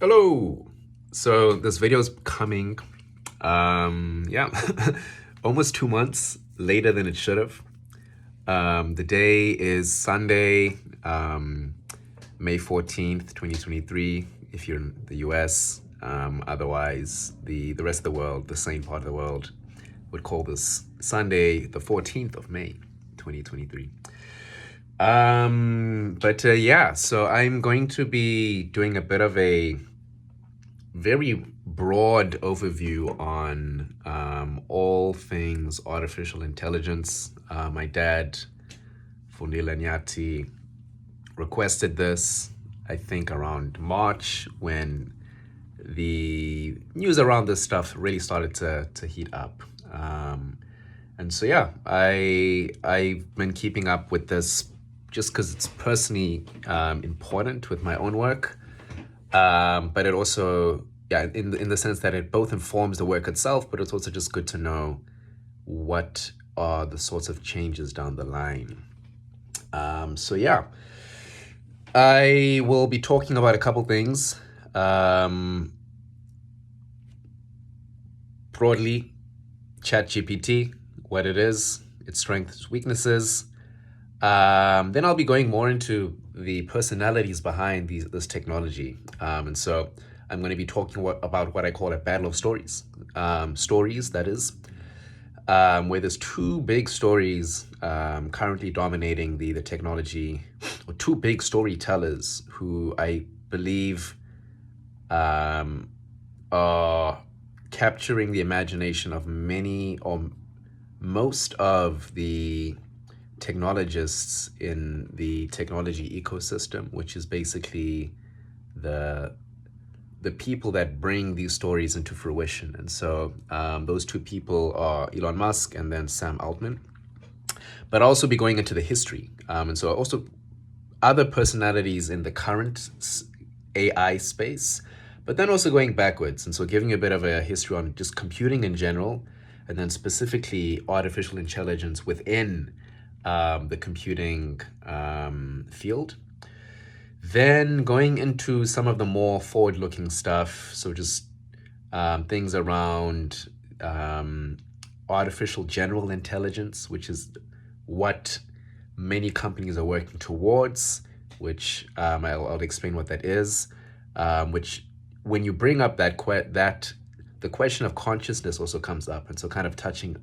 Hello. So this video is coming, yeah, almost 2 months later than it should have. The day is Sunday, May 14th, 2023, if you're in the US. Otherwise, the rest of the world, the same part of the world, would call this Sunday, the 14th of May, 2023. Yeah, so I'm going to be doing a bit of a very broad overview on all things artificial intelligence. My dad, Afika Nyati, requested this, I think, around March when the news around this stuff really started to heat up. And so, yeah, I've been keeping up with this just because it's personally important with my own work. But it also, yeah, in the sense that it both informs the work itself, but it's also just good to know what are the sorts of changes down the line. So yeah, I will be talking about a couple things. Broadly, ChatGPT, what it is, its strengths, weaknesses. Then I'll be going more into the personalities behind this technology. And so I'm going to be talking about what I call a battle of stories. Stories, that is, where there's two big stories currently dominating the technology, or two big storytellers who I believe are capturing the imagination of many or most of the technologists in the technology ecosystem, which is basically the people that bring these stories into fruition. And so those two people are Elon Musk and then Sam Altman. But I'll also be going into the history. And so also other personalities in the current AI space, but then also going backwards. And so giving a bit of a history on just computing in general, and then specifically artificial intelligence within the computing field. Then going into some of the more forward-looking stuff, so just things around artificial general intelligence, which is what many companies are working towards, which I'll explain what that is, which when you bring up that the question of consciousness also comes up, and so kind of touching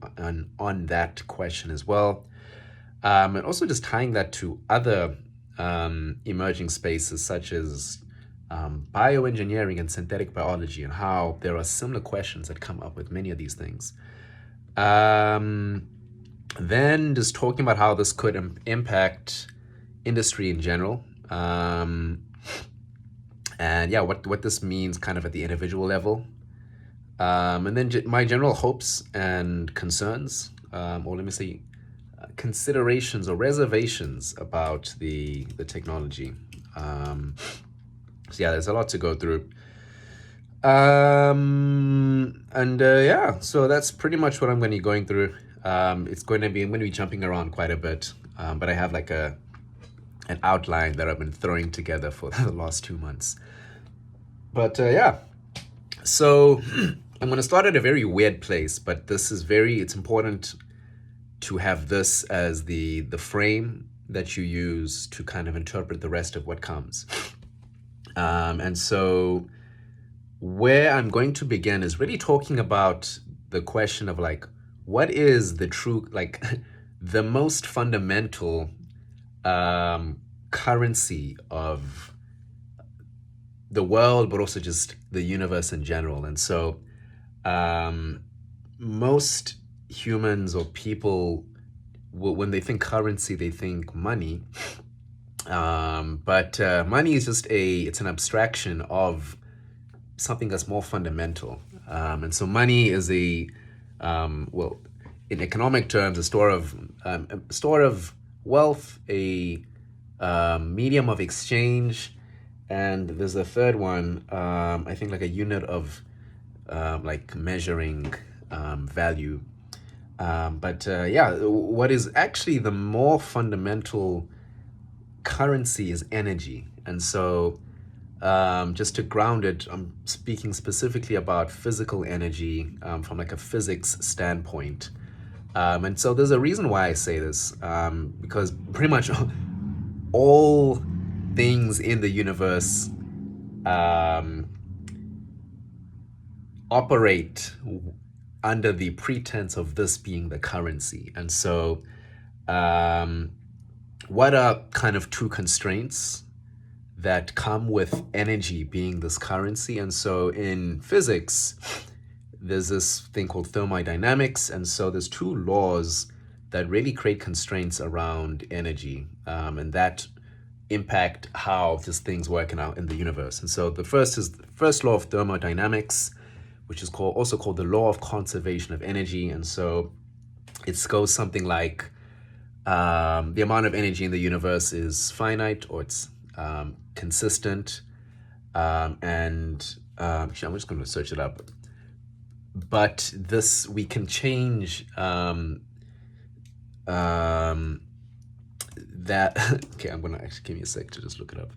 on that question as well. And also just tying that to other emerging spaces such as bioengineering and synthetic biology, and how there are similar questions that come up with many of these things. Then just talking about how this could impact industry in general. And yeah, what this means kind of at the individual level. And then my general hopes and concerns, or let me say, considerations or reservations about the technology. So yeah, there's a lot to go through. Yeah, so that's pretty much what I'm going to be going through. I'm going to be jumping around quite a bit, but I have like an outline that I've been throwing together for the last 2 months. But yeah, so I'm going to start at a very weird place, but it's important to have this as the frame that you use to kind of interpret the rest of what comes. And so where I'm going to begin is really talking about the question of like, what is the true, like the most fundamental currency of the world, but also just the universe in general. And so most humans or people, when they think currency, they think money. But money is just it's an abstraction of something that's more fundamental. And so money is well, in economic terms, a store of wealth, a medium of exchange, and there's a third one, I think like a unit of like measuring value. But yeah, what is actually the more fundamental currency is energy. And so just to ground it, I'm speaking specifically about physical energy from like a physics standpoint. And so there's a reason why I say this, because pretty much all things in the universe um, operate under the pretense of this being the currency. And so, um, what are kind of two constraints that come with energy being this currency? And so, in physics, there's this thing called thermodynamics. And so, there's two laws that really create constraints around energy, and that impact how these things work in the universe. And so, the first law of thermodynamics, which is also called the law of conservation of energy. And so it goes something like the amount of energy in the universe is finite, or it's consistent. Actually, I'm just going to search it up. But this, we can change that. Okay, I'm going to actually give me a sec to just look it up.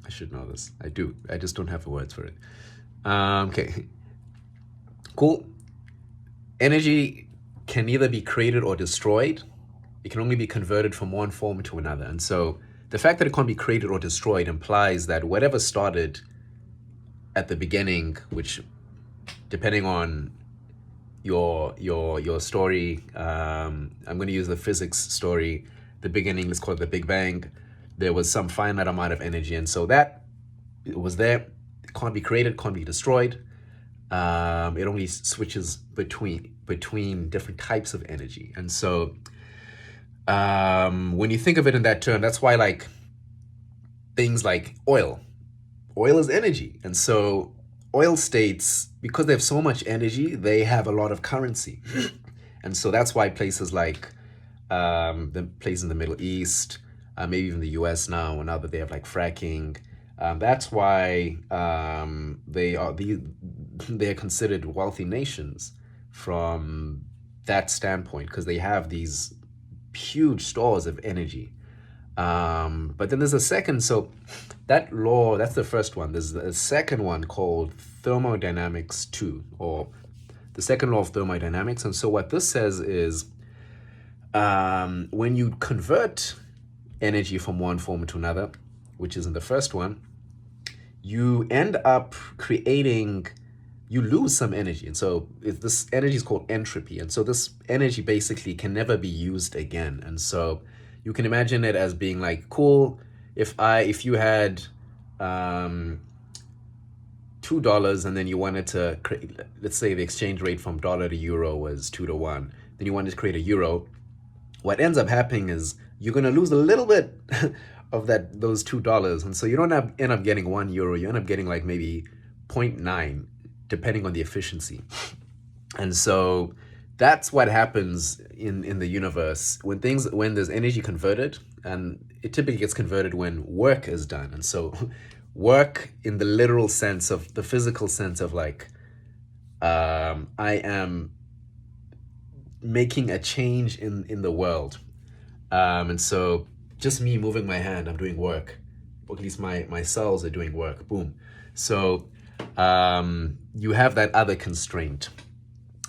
I should know this. I do. I just don't have the words for it. Okay. Cool. Energy can neither be created or destroyed. It can only be converted from one form to another. And so the fact that it can't be created or destroyed implies that whatever started at the beginning, which, depending on your story, I'm going to use the physics story. The beginning, let's call it the Big Bang. There was some finite amount of energy, and so that it was there. It can't be created, can't be destroyed. It only switches between different types of energy. And so when you think of it in that term, that's why like things like oil is energy. And so oil states, because they have so much energy, they have a lot of currency. And so that's why places like the places in the Middle East, maybe even the US now that they have like fracking, that's why they are considered wealthy nations from that standpoint, because they have these huge stores of energy. But then there's a second, so that law, that's the first one. There's a second one called thermodynamics 2, or the second law of thermodynamics. And so what this says is when you convert energy from one form to another, which is in the first one, you end up you lose some energy. And so this energy is called entropy. And so this energy basically can never be used again. And so you can imagine it as being like, cool, if you had $2 and then you wanted to create, let's say the exchange rate from dollar to euro was 2 to 1, then you wanted to create a euro. What ends up happening is you're going to lose a little bit of those $2. And so you don't end up getting 1 euro. You end up getting like maybe 0.9, depending on the efficiency. And so that's what happens in the universe when there's energy converted, and it typically gets converted when work is done. And so work in the literal sense of the physical sense of like, I am making a change in the world. And so just me moving my hand, I'm doing work. Or at least my cells are doing work. Boom. So you have that other constraint.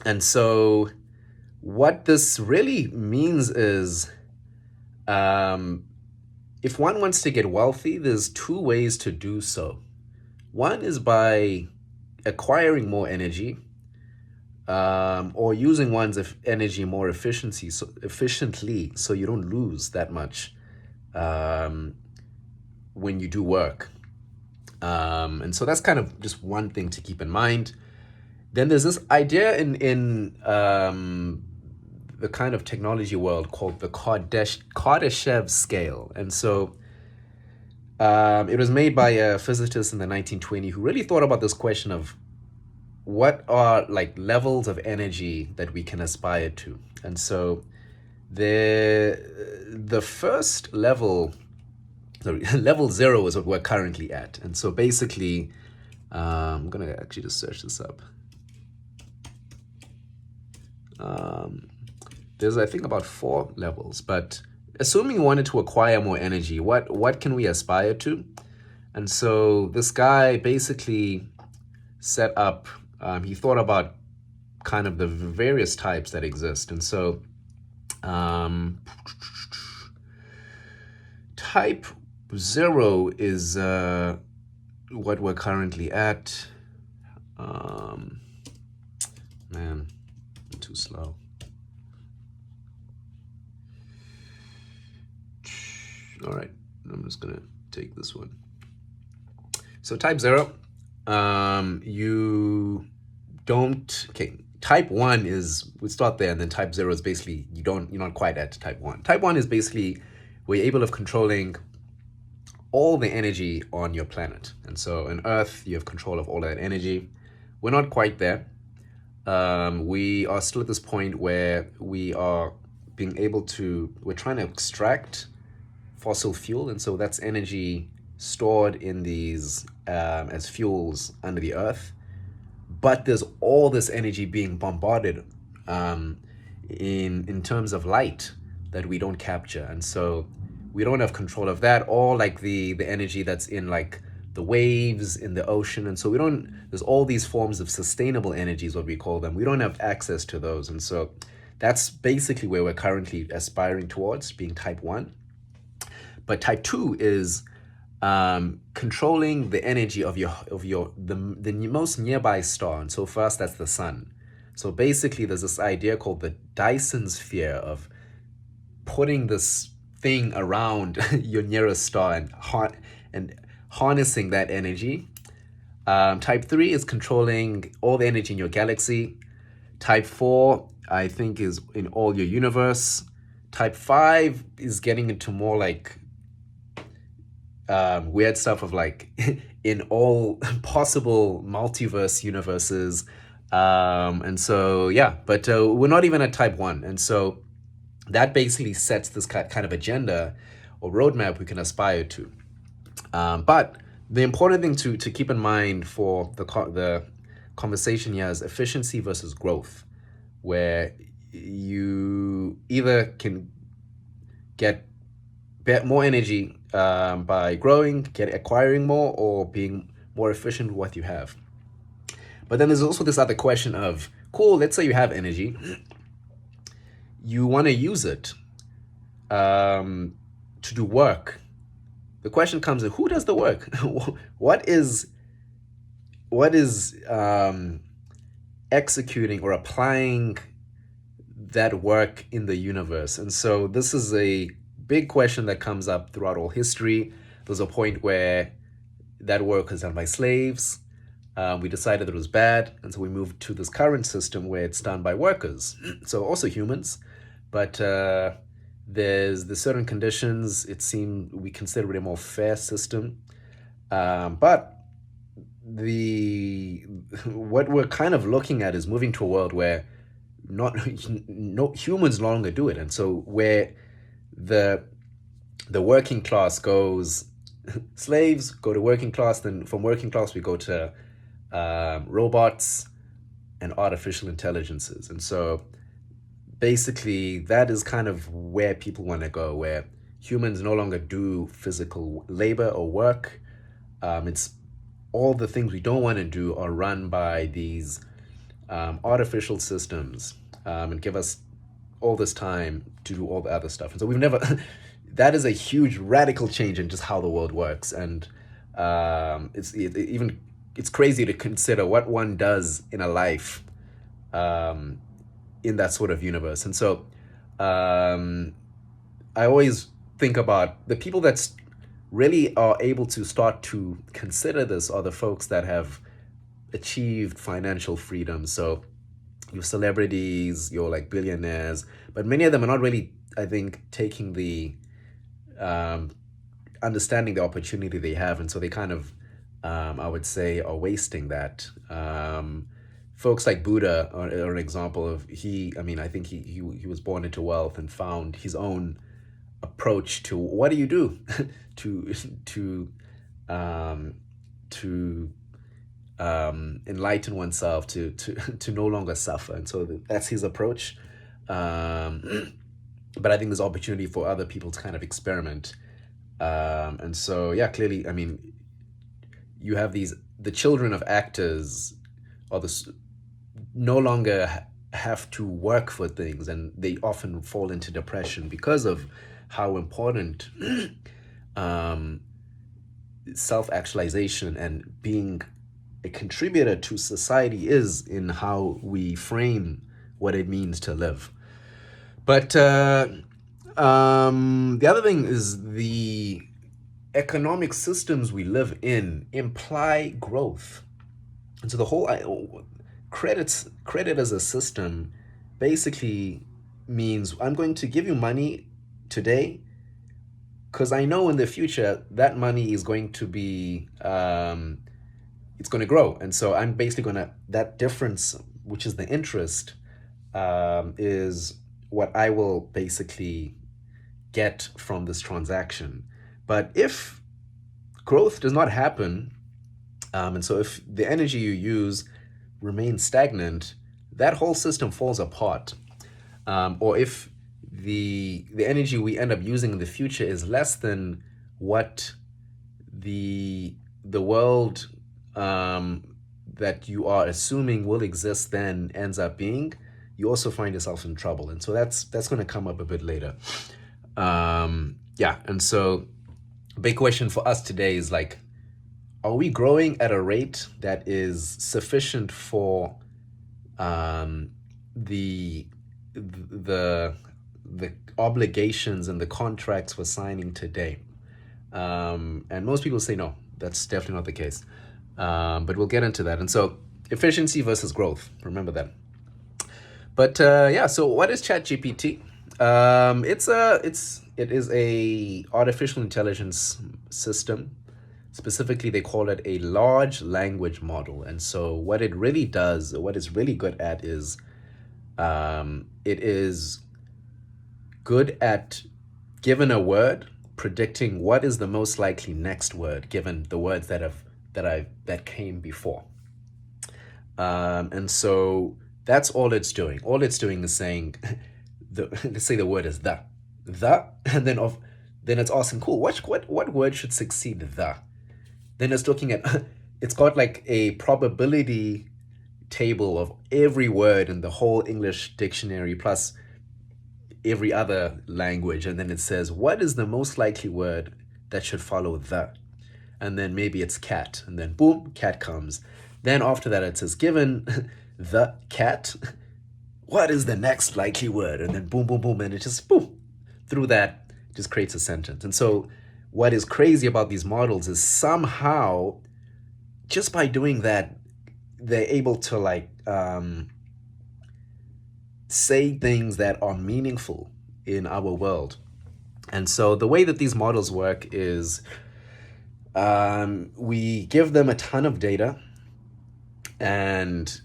And so what this really means is if one wants to get wealthy, there's two ways to do so. One is by acquiring more energy, or using one's energy more efficiently, so you don't lose that much when you do work. And so that's kind of just one thing to keep in mind. Then there's this idea in the kind of technology world called the Kardashev Scale. And so it was made by a physicist in the 1920s who really thought about this question of what are like levels of energy that we can aspire to. And so the first level, level 0 is what we're currently at. And so basically, I'm going to actually just search this up. There's, I think, about 4 levels, but assuming we wanted to acquire more energy, what can we aspire to? And so this guy basically set up. He thought about kind of the various types that exist, and so um, type 0 is what we're currently at. Man, I'm too slow. All right, I'm just gonna take this one. So type 0, you don't, okay, type 1 is, we start there, and then type 0 is basically, you're not quite at type 1. Type 1 is basically where you're able of controlling all the energy on your planet. And so on Earth, you have control of all that energy. We're not quite there. We are still at this point where we are being able to, we're trying to extract fossil fuel, and so that's energy stored in these as fuels under the earth. But there's all this energy being bombarded in terms of light that we don't capture, and so we don't have control of that, or like the energy that's in like the waves in the ocean. And so we don't, there's all these forms of sustainable energies, what we call them, we don't have access to those. And so that's basically where we're currently aspiring towards, being type 1. But type 2 is controlling the energy of the most nearby star. And so for us, that's the sun. So basically there's this idea called the Dyson sphere of putting this thing around your nearest star and harnessing that energy. Type 3 is controlling all the energy in your galaxy. Type 4, I think, is in all your universe. Type 5 is getting into more like weird stuff of like in all possible multiverse universes. And so, yeah, but we're not even at type 1. And so that basically sets this kind of agenda or roadmap we can aspire to. But the important thing to keep in mind for the conversation here is efficiency versus growth, where you either can get more energy by growing, acquiring more, or being more efficient with what you have. But then there's also this other question of, cool, let's say you have energy, you want to use it to do work. The question comes in, who does the work? What is executing or applying that work in the universe? And so this is a big question that comes up throughout all history. There's a point where that work is done by slaves. We decided that it was bad, and so we moved to this current system where it's done by workers, so also humans. But there's certain conditions, it seems we consider it a more fair system. But what we're kind of looking at is moving to a world where no humans no longer do it. And so where the working class goes, slaves go to working class, then from working class we go to robots and artificial intelligences. And so basically that is kind of where people want to go, where humans no longer do physical labor or work. It's all the things we don't want to do are run by these artificial systems and give us all this time to do all the other stuff. And so we've never, that is a huge radical change in just how the world works. And it's crazy to consider what one does in a life in that sort of universe. And so I always think about the people that really are able to start to consider this are the folks that have achieved financial freedom. So your celebrities, your like billionaires, but many of them are not really, I think, taking the understanding the opportunity they have. And so they kind of, I would say, are wasting that. Folks like Buddha are an example of, I think he was born into wealth and found his own approach to what do you do to enlighten oneself, to no longer suffer. And so that's his approach. but I think there's opportunity for other people to kind of experiment. And so, yeah, clearly, I mean, you have the children of actors or no longer have to work for things, and they often fall into depression because of how important um, self-actualization and being a contributor to society is in how we frame what it means to live. But the other thing is the economic systems we live in imply growth. And so the whole credit as a system basically means I'm going to give you money today because I know in the future that money is going to be it's going to grow, and so I'm basically going to that difference, which is the interest, is what I will basically get from this transaction. But if growth does not happen, and so if the energy you use remains stagnant, that whole system falls apart. Or if the energy we end up using in the future is less than what the world that you are assuming will exist then ends up being, you also find yourself in trouble. And so that's going to come up a bit later. Yeah, and so big question for us today is like, are we growing at a rate that is sufficient for the the the obligations and the contracts we're signing today? And most people say no, that's definitely not the case. But we'll get into that. And so efficiency versus growth, remember that. But yeah, so what is ChatGPT? It is a artificial intelligence system. Specifically, they call it a large language model. And so what it really does, what it's really good at is it is good at, given a word, predicting what is the most likely next word given the words that came before. And so that's all it's doing. All it's doing is saying, let's say the word is and then it's asking, cool, what word should succeed the? Then it's looking at, it's got like a probability table of every word in the whole English dictionary plus every other language. And then it says, what is the most likely word that should follow the? And then maybe it's cat. And then boom, cat comes. Then after that, it says, given the cat, what is the next likely word? And then boom, boom, boom. And it just boom, through that, just creates a sentence. And so what is crazy about these models is somehow, just by doing that, they're able to like say things that are meaningful in our world. And so the way that these models work is we give them a ton of data and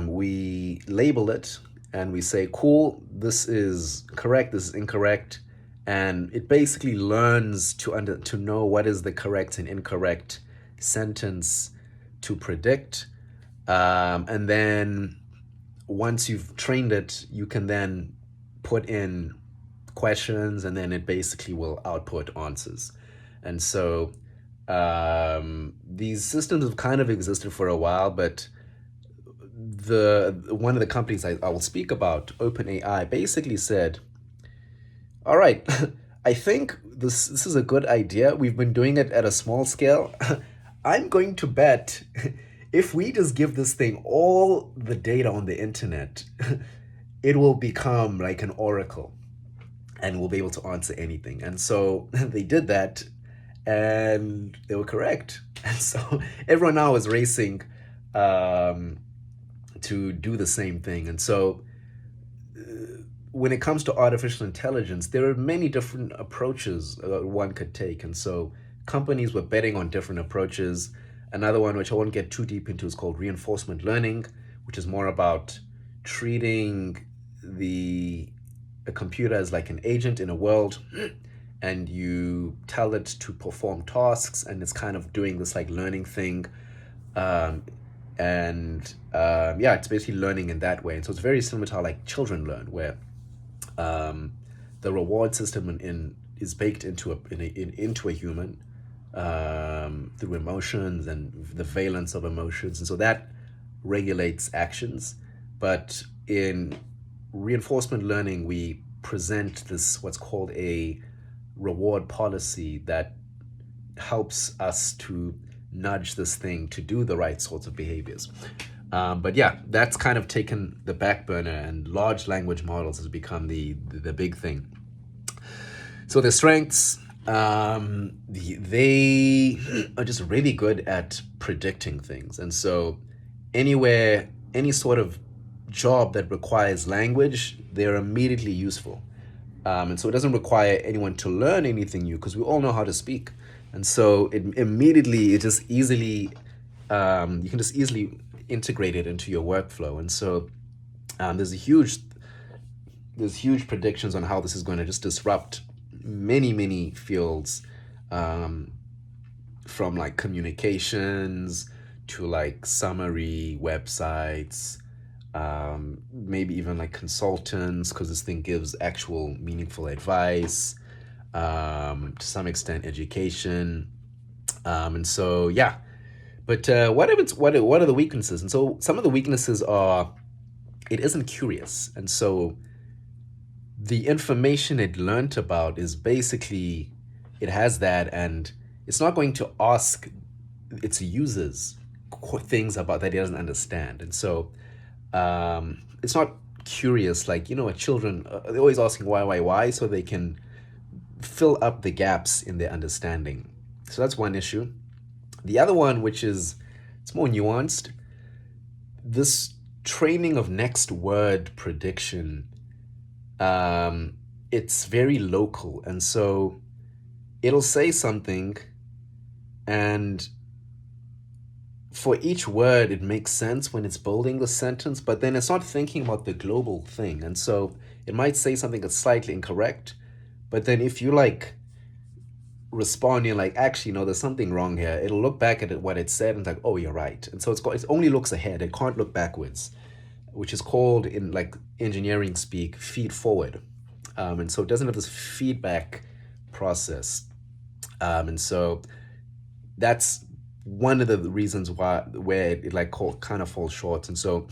we label it and we say, cool, this is correct, this is incorrect. And it basically learns to know what is the correct and incorrect sentence to predict. And then once you've trained it, you can then put in questions and then it basically will output answers. And so these systems have kind of existed for a while, but one of the companies I will speak about, OpenAI, basically said, all right, I think this is a good idea. We've been doing it at a small scale. I'm going to bet if we just give this thing all the data on the internet, it will become like an oracle and we'll be able to answer anything. And so they did that and they were correct. And so everyone now is racing to do the same thing. And so when it comes to artificial intelligence, there are many different approaches one could take. And so companies were betting on different approaches. Another one, which I won't get too deep into, is called reinforcement learning, which is more about treating a computer as like an agent in a world, and you tell it to perform tasks, and it's kind of doing this like learning thing. Yeah, it's basically learning in that way. And so it's very similar to how like children learn, where Um, the reward system is baked into into a human through emotions and the valence of emotions, and so that regulates actions. But in reinforcement learning, we present this what's called a reward policy that helps us to nudge this thing to do the right sorts of behaviors. But yeah, that's kind of taken the back burner, and large language models has become the big thing. So their strengths, they are just really good at predicting things, and so any sort of job that requires language, they're immediately useful. And so it doesn't require anyone to learn anything new because we all know how to speak. And so it just easily, you can just easily integrate it into your workflow. And so um, there's a huge, there's huge predictions on how this is going to just disrupt many fields, um, from like communications to like summary websites, maybe even like consultants, because this thing gives actual meaningful advice, to some extent education, and so yeah. But what are the weaknesses? And so some of the weaknesses are it isn't curious, and so the information it learnt about is basically it has that, and it's not going to ask its users things about that it doesn't understand, and so it's not curious like children they're always asking why so they can fill up the gaps in their understanding. So that's one issue. The other one, which is it's more nuanced, this training of next word prediction, it's very local, and so it'll say something, and for each word it makes sense when it's building the sentence, but then it's not thinking about the global thing, and so it might say something that's slightly incorrect, but then if you like respond, you're like, actually no, there's something wrong here, it'll look back at what it said and it's like, oh, you're right. And so it only looks ahead, it can't look backwards, which is called in like engineering speak feed forward. And so it doesn't have this feedback process. And so that's one of the reasons why where it like kind of falls short. And so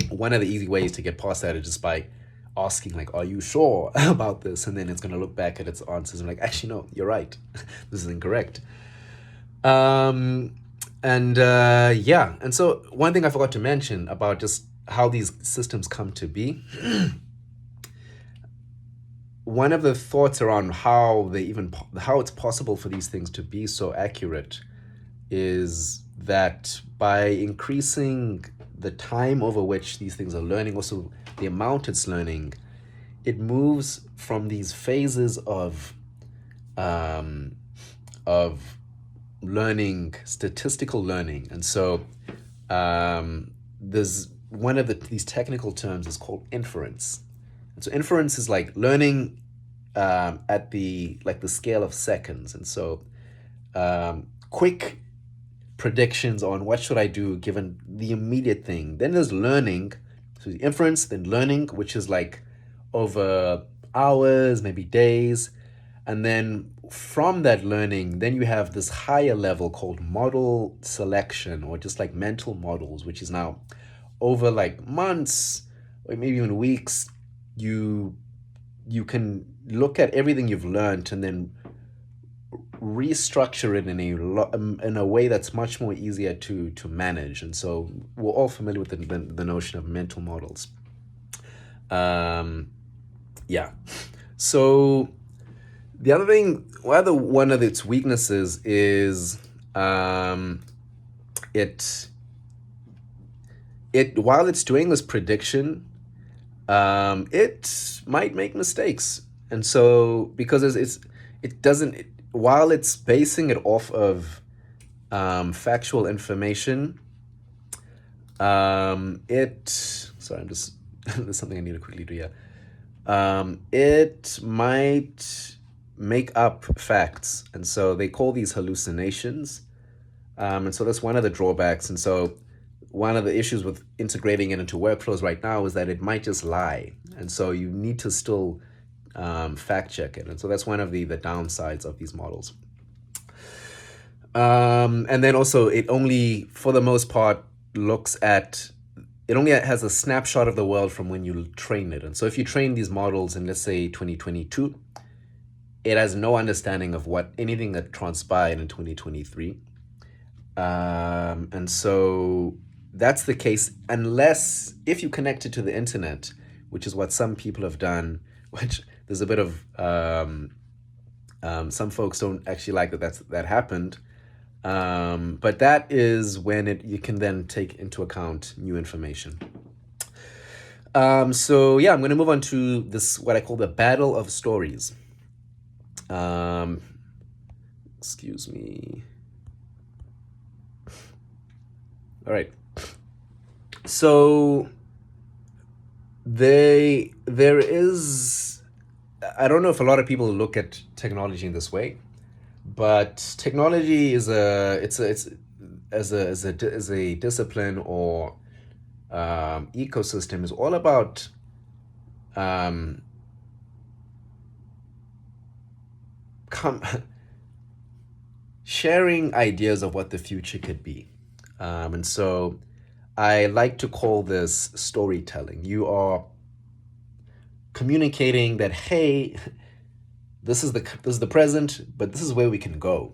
one of the easy ways to get past that is just by asking like, are you sure about this? And then it's going to look back at its answers and like, actually no, you're right. This is incorrect. And yeah, and so one thing I forgot to mention about just how these systems come to be, one of the thoughts around how it's possible for these things to be so accurate is that by increasing the time over which these things are learning, also the amount it's learning, it moves from these phases of learning, statistical learning. And so there's one of these technical terms is called inference. And so inference is like learning at the scale of seconds. And so quick predictions on what should I do given the immediate thing. Then there's learning, so the inference, then learning, which is like over hours, maybe days. And then from that learning, then you have this higher level called model selection, or just like mental models, which is now over like months or maybe even weeks, you can look at everything you've learned and then restructure it in a way that's much more easier to manage. And so we're all familiar with the notion of mental models. Yeah. So the other thing, one of its weaknesses is it while it's doing this prediction, it might make mistakes, and so because it doesn't while it's basing it off of factual information, it sorry, I'm just there's something I need to quickly do here. It might make up facts, and so they call these hallucinations. And so that's one of the drawbacks. And so one of the issues with integrating it into workflows right now is that it might just lie, and so you need to still fact check it, and so that's one of the downsides of these models. And then also, it only, for the most part, it only has a snapshot of the world from when you train it. And so if you train these models in, let's say, 2022, it has no understanding of anything that transpired in 2023. And so that's the case, unless if you connect it to the internet, which is what some people have done, which there's a bit of, some folks don't actually like that happened. But that is when you can then take into account new information. So yeah, I'm going to move on to this, what I call the battle of stories. Excuse me. All right. So there is, I don't know if a lot of people look at technology in this way, but technology is as a discipline or ecosystem is all about sharing ideas of what the future could be. And so I like to call this storytelling. You are communicating that, hey, this is the present, but this is where we can go.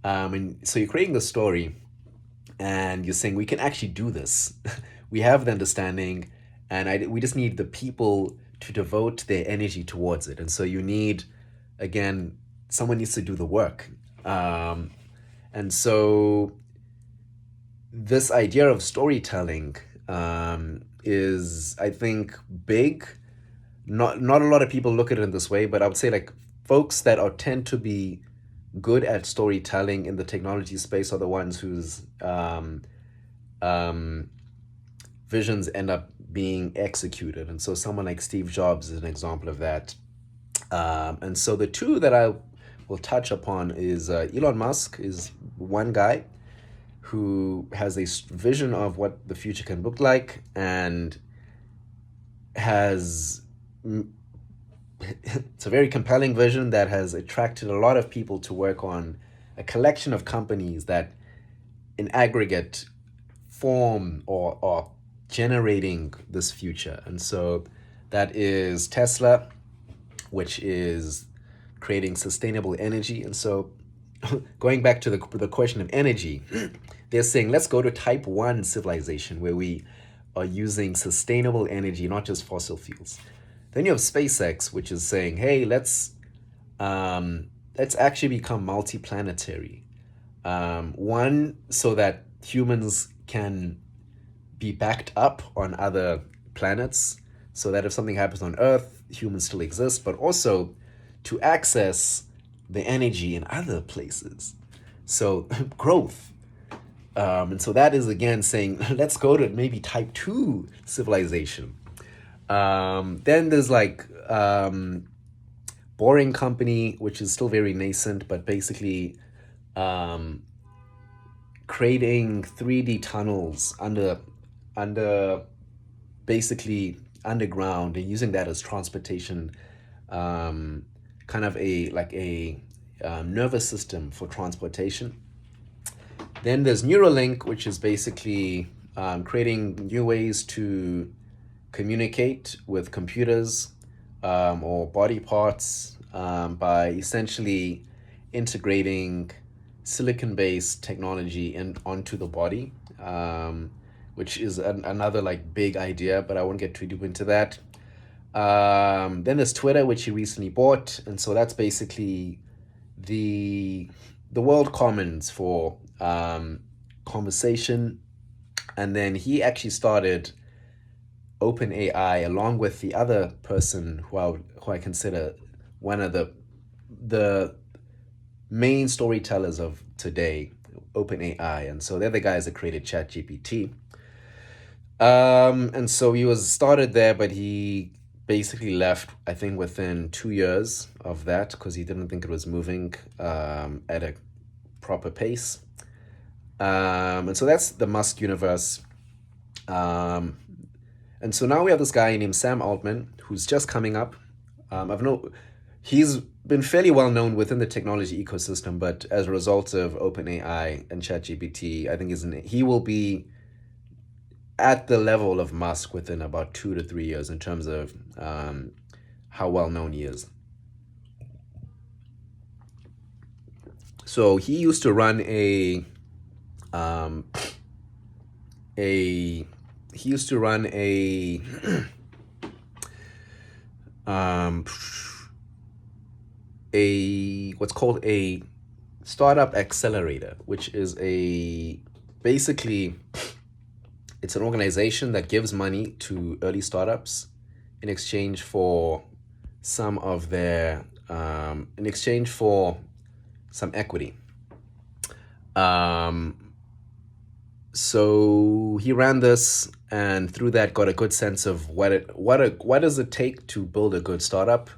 And so you're creating the story, and you're saying we can actually do this. We have the understanding, and we just need the people to devote their energy towards it. And so you need, again, someone needs to do the work. And so this idea of storytelling is, I think, big. Not a lot of people look at it in this way, but I would say, like, folks that tend to be good at storytelling in the technology space are the ones whose visions end up being executed. And so someone like Steve Jobs is an example of that. And so the two that I will touch upon is Elon Musk is one guy who has a vision of what the future can look like, and has it's a very compelling vision that has attracted a lot of people to work on a collection of companies that in aggregate form or are generating this future. And so that is Tesla, which is creating sustainable energy. And so going back to the question of energy, they're saying, let's go to type 1 civilization where we are using sustainable energy, not just fossil fuels. Then you have SpaceX, which is saying, hey, let's actually become multiplanetary. One, so that humans can be backed up on other planets, so that if something happens on Earth, humans still exist, but also to access the energy in other places. So growth. And so that is, again, saying, let's go to maybe type 2 civilization. Then there's like Boring Company, which is still very nascent, but basically creating 3D tunnels basically underground, and using that as transportation, kind of a nervous system for transportation. Then there's Neuralink, which is basically creating new ways to communicate with computers or body parts by essentially integrating silicon-based technology onto the body, which is another like big idea, but I won't get too deep into that. Then there's Twitter, which he recently bought, and so that's basically the world commons for conversation. And then he actually started OpenAI along with the other person who I consider one of the main storytellers of today, OpenAI. And so they're the guys that created ChatGPT. And so he was started there, but he basically left, I think, within 2 years of that, because he didn't think it was moving at a proper pace. And so that's the Musk universe. Um, and so now we have this guy named Sam Altman who's just coming up. He's been fairly well known within the technology ecosystem, but as a result of OpenAI and ChatGPT, I think he will be at the level of Musk within about 2 to 3 years in terms of how well known he is. So he used to run um, a he used to run um, a what's called a startup accelerator, which is a basically it's an organization that gives money to early startups in exchange for in exchange for some equity. Um, so he ran this, and through that, got a good sense of what does it take to build a good startup.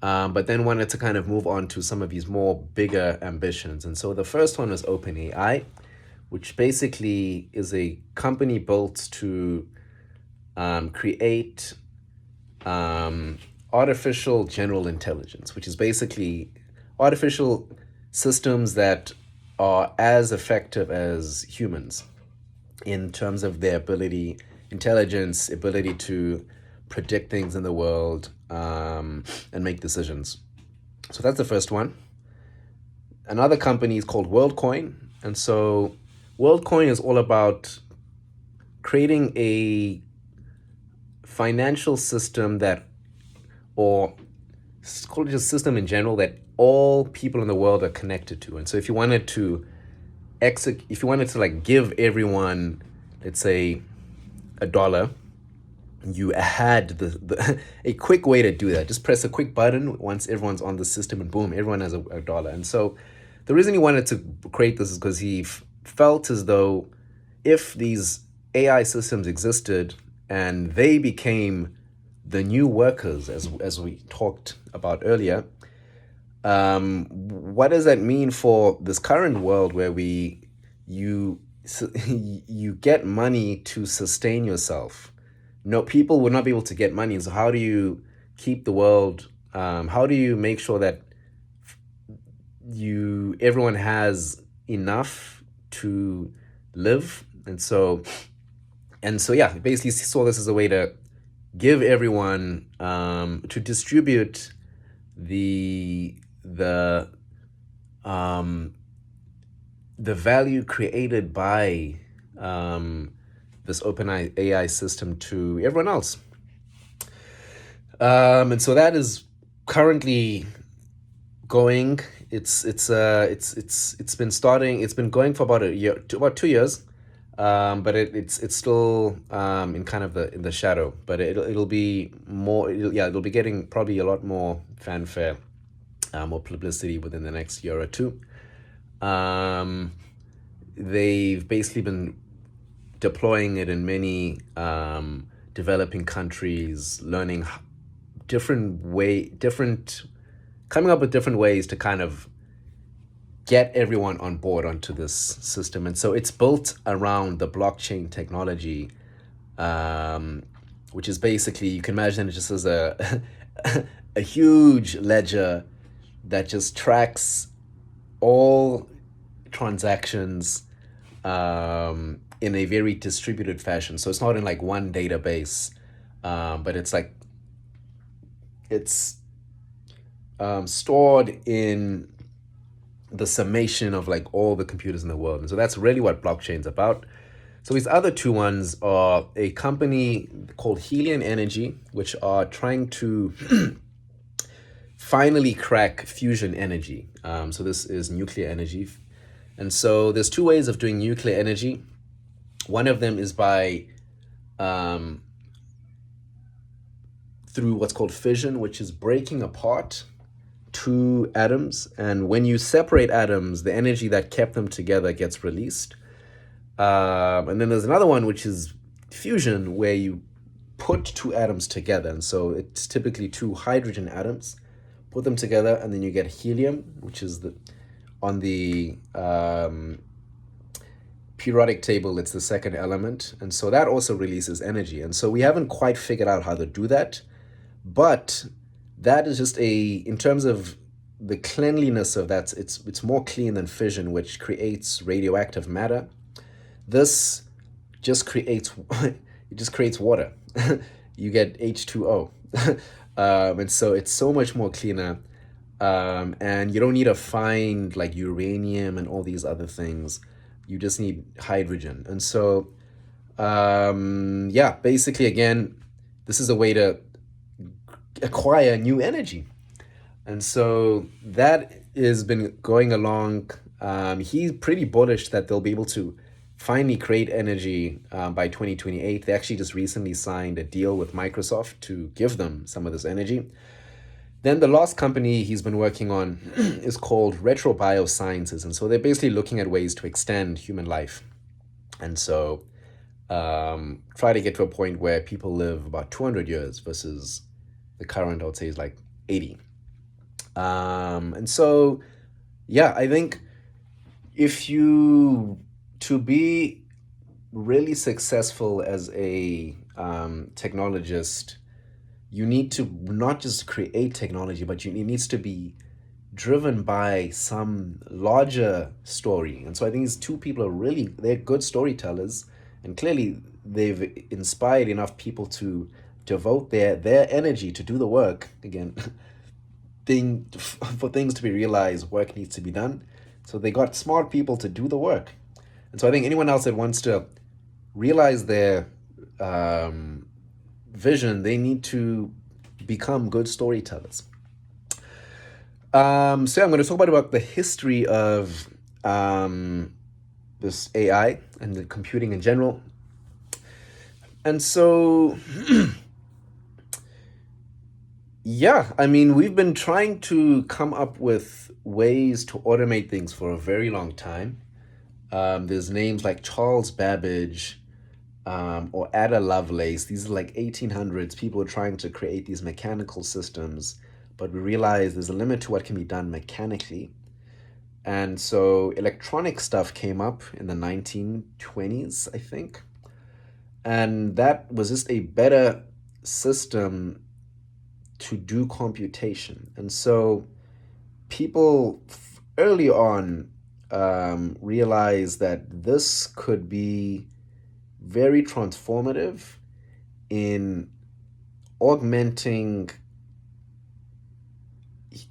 But then wanted to kind of move on to some of these more bigger ambitions. And so the first one was OpenAI, which basically is a company built to create artificial general intelligence, which is basically artificial systems that are as effective as humans in terms of their intelligence, ability to predict things in the world, and make decisions. So that's the first one. Another company is called WorldCoin. And so WorldCoin is all about creating a financial system or call it a system in general, that all people in the world are connected to. And so if you wanted to like give everyone, let's say, $1, you had a quick way to do that. Just press a quick button once everyone's on the system, and boom, everyone has a dollar. And so the reason he wanted to create this is because he felt as though if these AI systems existed and they became the new workers, as we talked about earlier, what does that mean for this current world where you get money to sustain yourself? No, people would not be able to get money. So how do you keep the world? How do you make sure that everyone has enough to live? And so yeah, basically saw this as a way to give everyone, to distribute the value created by this open AI system to everyone else. And so that is currently going. It's been going for about about 2 years. But it's still in kind of in the shadow. But it'll be more. It'll be getting probably a lot more fanfare, more publicity within the next year or two. They've basically been deploying it in many developing countries, learning coming up with different ways to kind of get everyone on board onto this system. And so it's built around the blockchain technology, which is basically, you can imagine it just as a a huge ledger that just tracks all transactions in a very distributed fashion. So it's not in like one database, but it's like it's stored in the summation of like all the computers in the world. And so that's really what blockchain's about. So these other two ones are a company called Helion Energy, which are trying to finally crack fusion energy. So this is nuclear energy. And so there's two ways of doing nuclear energy. One of them is by through what's called fission, which is breaking apart two atoms. And when you separate atoms, the energy that kept them together gets released. And then there's another one, which is fusion, where you put two atoms together. And so it's typically two hydrogen atoms, put them together, and then you get helium, which is on the periodic table, it's the second element. And so that also releases energy. And so we haven't quite figured out how to do that. But that is just in terms of the cleanliness of that, it's more clean than fission, which creates radioactive matter. This just creates it just creates water. You get H2O. And so it's so much more cleaner. And you don't need to find like uranium and all these other things. You just need hydrogen. And so, yeah, basically, again, this is a way to acquire new energy. And so that has been going along. He's pretty bullish that they'll be able to finally create energy by 2028. They actually just recently signed a deal with Microsoft to give them some of this energy. Then the last company he's been working on is called Retro Biosciences. And so they're basically looking at ways to extend human life. And so try to get to a point where people live about 200 years versus the current, I would say, is like 80. And so, yeah, I think to be really successful as a technologist, you need to not just create technology, but it needs to be driven by some larger story. And so I think these two people they're good storytellers, and clearly they've inspired enough people to devote their energy to do the work. Again, for things to be realized, work needs to be done. So they got smart people to do the work. And so I think anyone else that wants to realize their vision, they need to become good storytellers. So I'm going to talk about the history of this AI and the computing in general. And so, yeah, I mean, we've been trying to come up with ways to automate things for a very long time. There's names like Charles Babbage, or Ada Lovelace. These are like 1800s. People are trying to create these mechanical systems, but we realize there's a limit to what can be done mechanically. And so electronic stuff came up in the 1920s, I think. And that was just a better system to do computation. And so people early on realized that this could be very transformative in augmenting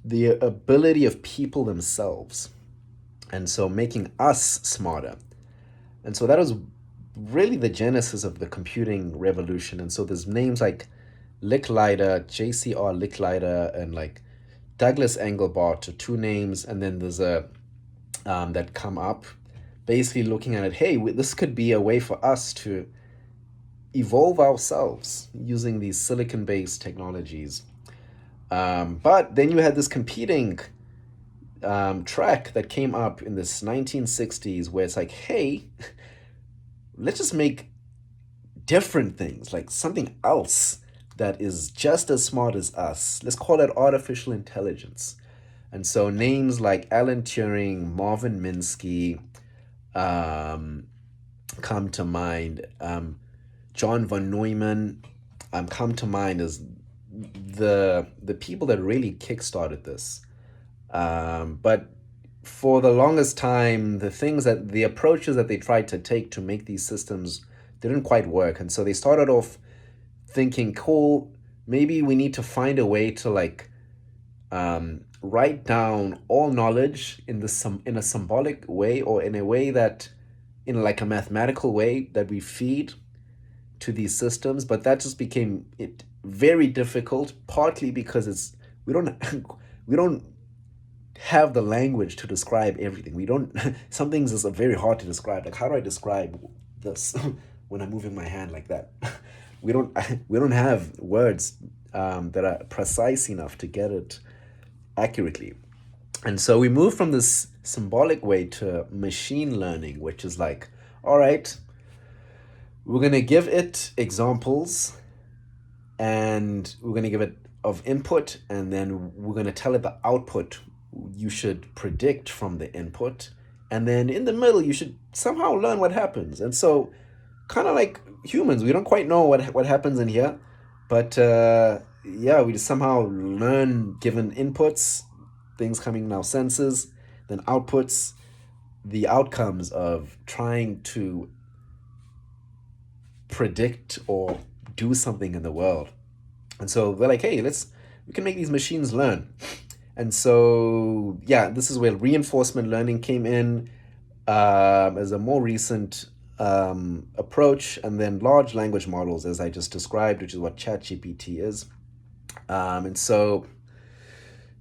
the ability of people themselves, and so making us smarter. And so that was really the genesis of the computing revolution. And so there's names like Licklider, JCR Licklider, and like Douglas Engelbart are two names, and then there's a that come up basically looking at it, hey, this could be a way for us to evolve ourselves using these silicon-based technologies. But then you had this competing track that came up in this 1960s where it's like, hey, let's just make different things, like something else that is just as smart as us. Let's call it artificial intelligence. And so names like Alan Turing, Marvin Minsky, come to mind. John von Neumann come to mind as the people that really kickstarted this. But for the longest time, the approaches that they tried to take to make these systems didn't quite work. And so they started off thinking, cool, maybe we need to find a way to like write down all knowledge in a symbolic way, or in a way that, in like a mathematical way that we feed to these systems. But that just became very difficult, partly because we don't have the language to describe everything. We don't some things is very hard to describe. Like, how do I describe this when I'm moving my hand like that? we don't have words that are precise enough to get it accurately. And so we move from this symbolic way to machine learning, which is like, all right, we're going to give it examples, and we're going to give it of input, and then we're going to tell it the output you should predict from the input. and then in the middle you should somehow learn what happens. And so, kind of like humans, we don't quite know what happens in here, but yeah, we just somehow learn given inputs, things coming in our senses, then outputs, the outcomes of trying to predict or do something in the world. And so they're like, hey, we can make these machines learn. And so, yeah, this is where reinforcement learning came in as a more recent approach, and then large language models, as I just described, which is what ChatGPT is. And so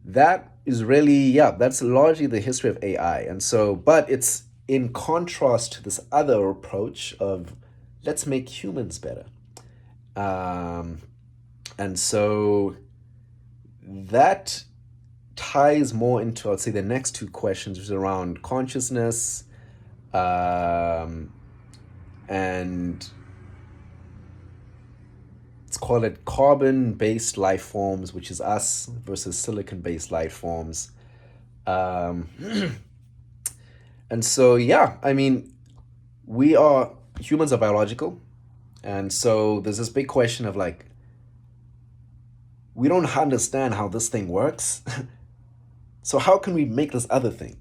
that is really, yeah, that's largely the history of AI. And so, but it's in contrast to this other approach of let's make humans better. Um, and so that ties more into, I'd say, the next two questions, which is around consciousness and let's call it carbon-based life forms, which is us, versus silicon-based life forms. Um, and so, yeah, I mean, humans are biological. And so there's this big question of like, we don't understand how this thing works. So how can we make this other thing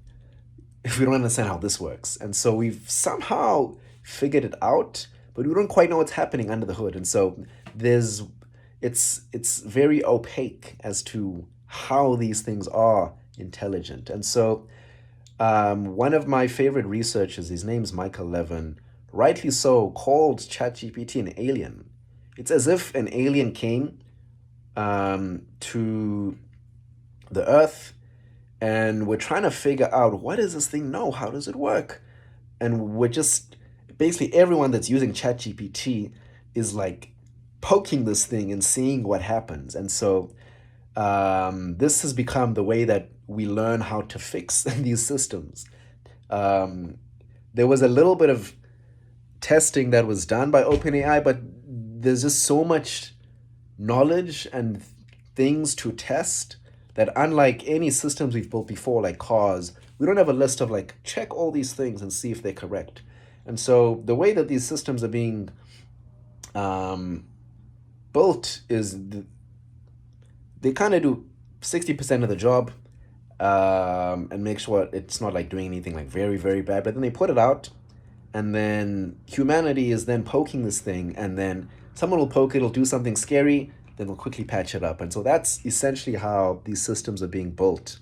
if we don't understand how this works? And so we've somehow figured it out, but we don't quite know what's happening under the hood. And so there's it's very opaque as to how these things are intelligent. And so one of my favorite researchers, his name's Michael Levin, rightly so, called ChatGPT an alien. It's as if an alien came to the Earth, and we're trying to figure out, what does this thing know? How does it work? And we're just basically, everyone that's using ChatGPT is like poking this thing and seeing what happens. And so this has become the way that we learn how to fix these systems. There was a little bit of testing that was done by OpenAI, but there's just so much knowledge and things to test that, unlike any systems we've built before, like cars, we don't have a list of like, check all these things and see if they're correct. And so the way that these systems are being built is they kind of do 60% of the job, and make sure it's not like doing anything like very, very bad, but then they put it out, and then humanity is then poking this thing, and then someone will poke it, it'll do something scary, then they'll quickly patch it up. And so that's essentially how these systems are being built.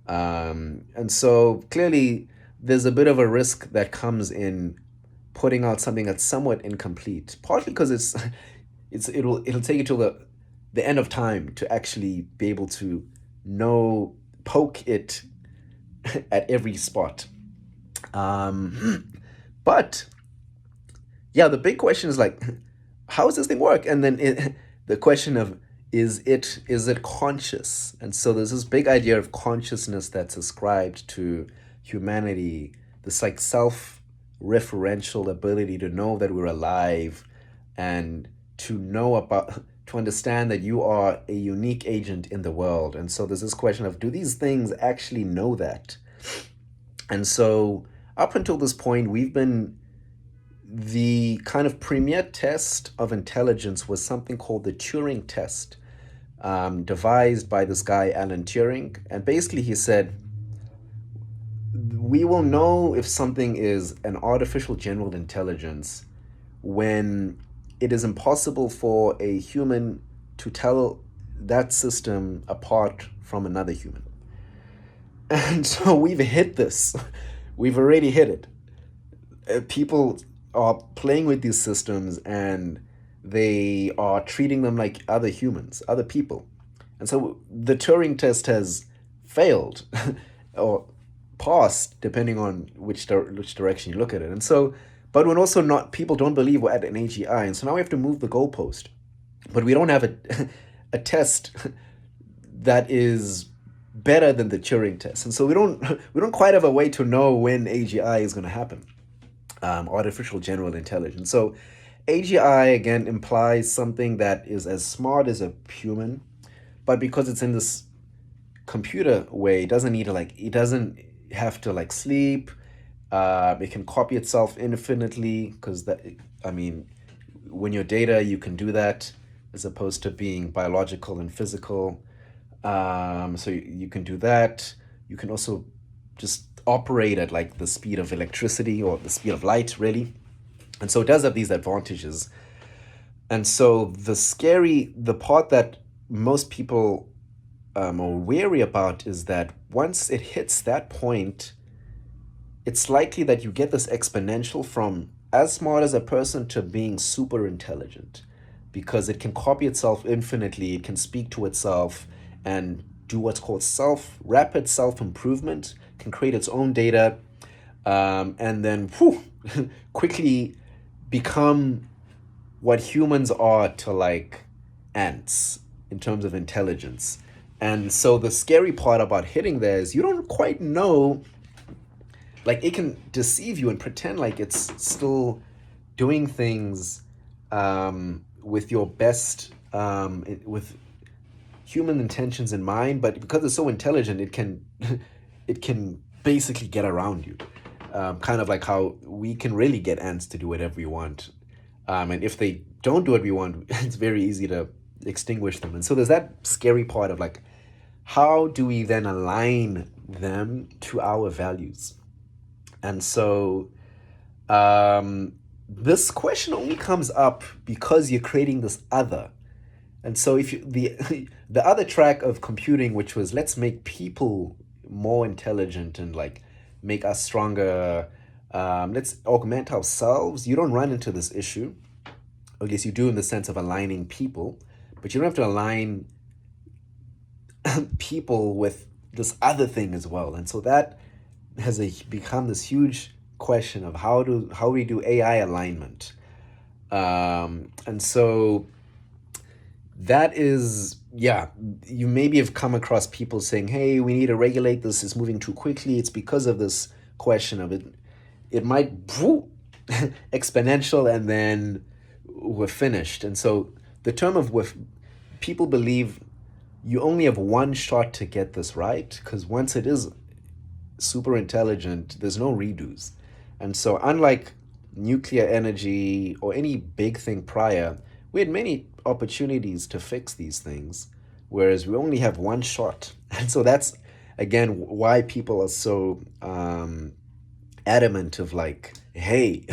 And so clearly there's a bit of a risk that comes in putting out something that's somewhat incomplete, partly because it'll take you till the end of time to actually be able to poke it at every spot. But yeah, the big question is like, how does this thing work? And then the question of, is it conscious? And so there's this big idea of consciousness that's ascribed to humanity, this like self-referential ability to know that we're alive, and to understand that you are a unique agent in the world. And so there's this question of, do these things actually know that? And so up until this point, the kind of premier test of intelligence was something called the Turing test, devised by this guy, Alan Turing. And basically he said, we will know if something is an artificial general intelligence when it is impossible for a human to tell that system apart from another human. And so we've hit this. We've already hit it. People are playing with these systems, and they are treating them like other humans, other people. And so the Turing test has failed or passed, depending on which direction you look at it. And so, but when also not, people don't believe we're at an AGI. And so now we have to move the goalpost. But we don't have a test that is better than the Turing test. And so we don't quite have a way to know when AGI is going to happen. Artificial general intelligence. So AGI, again, implies something that is as smart as a human, but because it's in this computer way, it doesn't have to like sleep. It can copy itself infinitely because I mean, when you're data, you can do that as opposed to being biological and physical. So you can do that. You can also just operate at like the speed of electricity or the speed of light, really. And so it does have these advantages. And so the part that most people are wary about is that once it hits that point, it's likely that you get this exponential from as smart as a person to being super intelligent because it can copy itself infinitely, it can speak to itself and do what's called rapid self improvement, can create its own data, and then quickly become what humans are to like ants in terms of intelligence. And so the scary part about hitting there is you don't quite know, like it can deceive you and pretend like it's still doing things with your best with human intentions in mind, but because it's so intelligent it can it can basically get around you, kind of like how we can really get ants to do whatever we want, and if they don't do what we want it's very easy to extinguish them. And so there's that scary part of like how do we then align them to our values. And so this question only comes up because you're creating this other. And so if you, the other track of computing, which was let's make people more intelligent and like make us stronger, let's augment ourselves, you don't run into this issue. I guess you do in the sense of aligning people, but you don't have to align people with this other thing as well. And so that become this huge question of how we do AI alignment. And so that is, yeah, you maybe have come across people saying, hey, we need to regulate this, it's moving too quickly. It's because of this question of it. It might exponential and then we're finished. And so the term of with people believe you only have one shot to get this right because once it is super intelligent, there's no redos. And so, unlike nuclear energy or any big thing prior, we had many opportunities to fix these things, whereas we only have one shot. And so, that's again why people are so adamant of like, hey,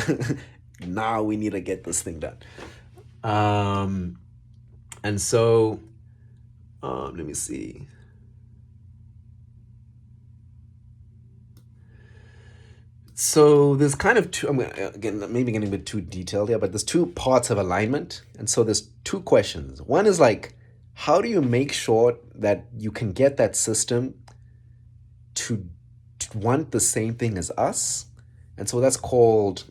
now we need to get this thing done. And so, let me see. So there's kind of two. I'm gonna, again maybe getting a bit too detailed here, but there's two parts of alignment, and so there's two questions. One is like, how do you make sure that you can get that system to want the same thing as us? And so that's called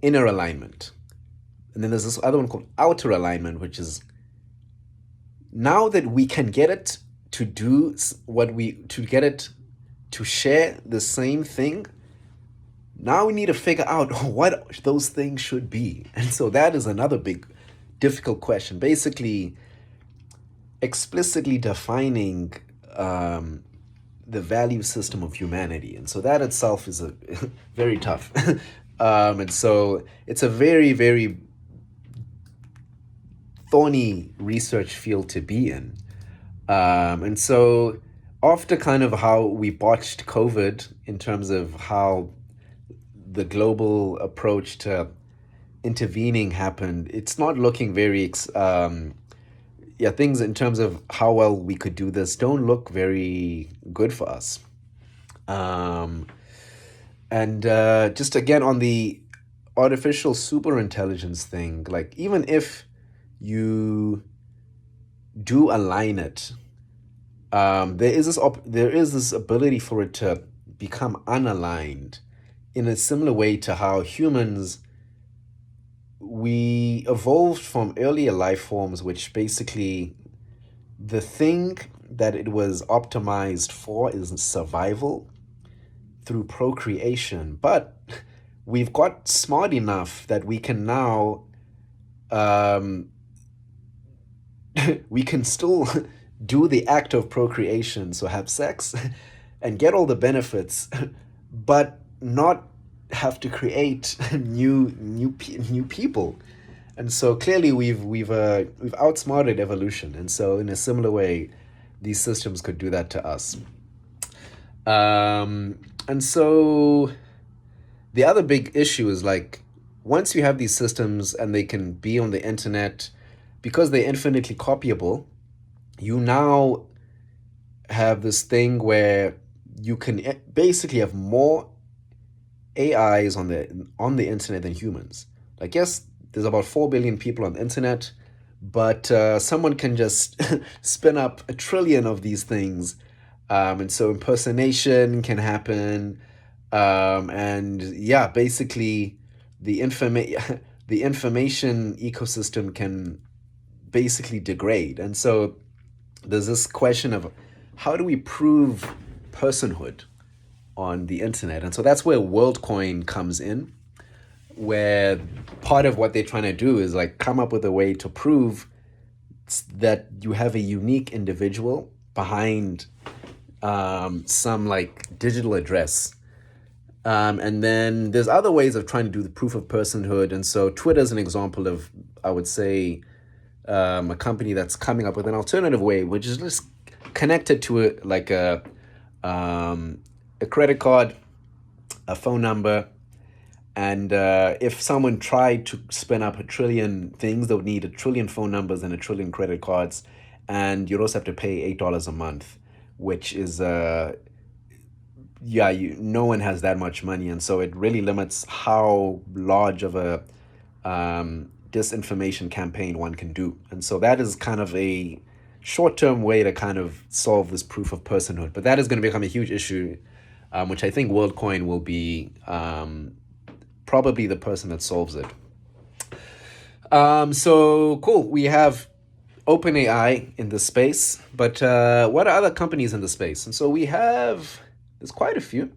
inner alignment. And then there's this other one called outer alignment, which is now that we can get it to do what we to get it to share the same thing, now we need to figure out what those things should be. And so that is another big difficult question. Basically, explicitly defining the value system of humanity. And so that itself is a very tough. And so it's a very, very thorny research field to be in. And so after kind of how we botched COVID in terms of how the global approach to intervening happened, it's not looking very, yeah, things in terms of how well we could do this don't look very good for us. Um, and just again on the artificial super intelligence thing, like even if you do align it, there is this ability for it to become unaligned in a similar way to how humans, we evolved from earlier life forms, which basically the thing that it was optimized for is survival through procreation. But we've got smart enough that we can now um, we can still do the act of procreation, so have sex, and get all the benefits, but not have to create new people. And so clearly we've outsmarted evolution, and so in a similar way, these systems could do that to us. And so the other big issue is like once you have these systems and they can be on the internet, because they're infinitely copyable, you now have this thing where you can basically have more AIs on the internet than humans. Like yes, there's about 4 billion people on the internet, but someone can just spin up a trillion of these things, and so impersonation can happen, and yeah, basically the information ecosystem can basically degrade, and so there's this question of how do we prove personhood on the internet, and so that's where WorldCoin comes in, where part of what they're trying to do is like come up with a way to prove that you have a unique individual behind some like digital address. And then there's other ways of trying to do the proof of personhood. And so Twitter's an example of, I would say, a company that's coming up with an alternative way, which is just connected to a credit card, a phone number, and if someone tried to spin up a trillion things, they would need a trillion phone numbers and a trillion credit cards, and you'd also have to pay $8 a month, which is yeah, no one has that much money, and so it really limits how large of a disinformation campaign one can do. And so that is kind of a short-term way to kind of solve this proof of personhood. But that is going to become a huge issue, which I think WorldCoin will be probably the person that solves it. So cool. We have OpenAI in the space, but what are other companies in the space? And so there's quite a few.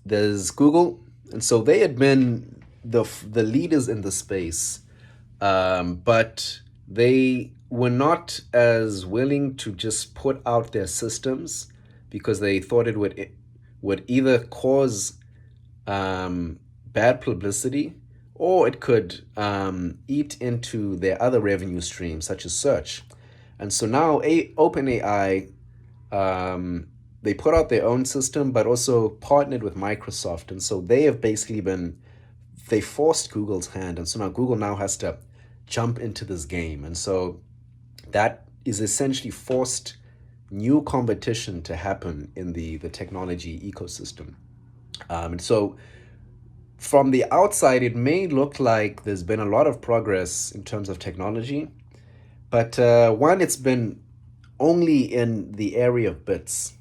There's Google, and so they had been the leaders in the space, but they were not as willing to just put out their systems because they thought it would either cause bad publicity, or it could eat into their other revenue streams, such as search. And so now OpenAI, they put out their own system, but also partnered with Microsoft. And so they have basically they forced Google's hand. And so now Google now has to jump into this game. And so that is essentially forced new competition to happen in the technology ecosystem. And so from the outside, it may look like there's been a lot of progress in terms of technology, but one, it's been only in the area of bits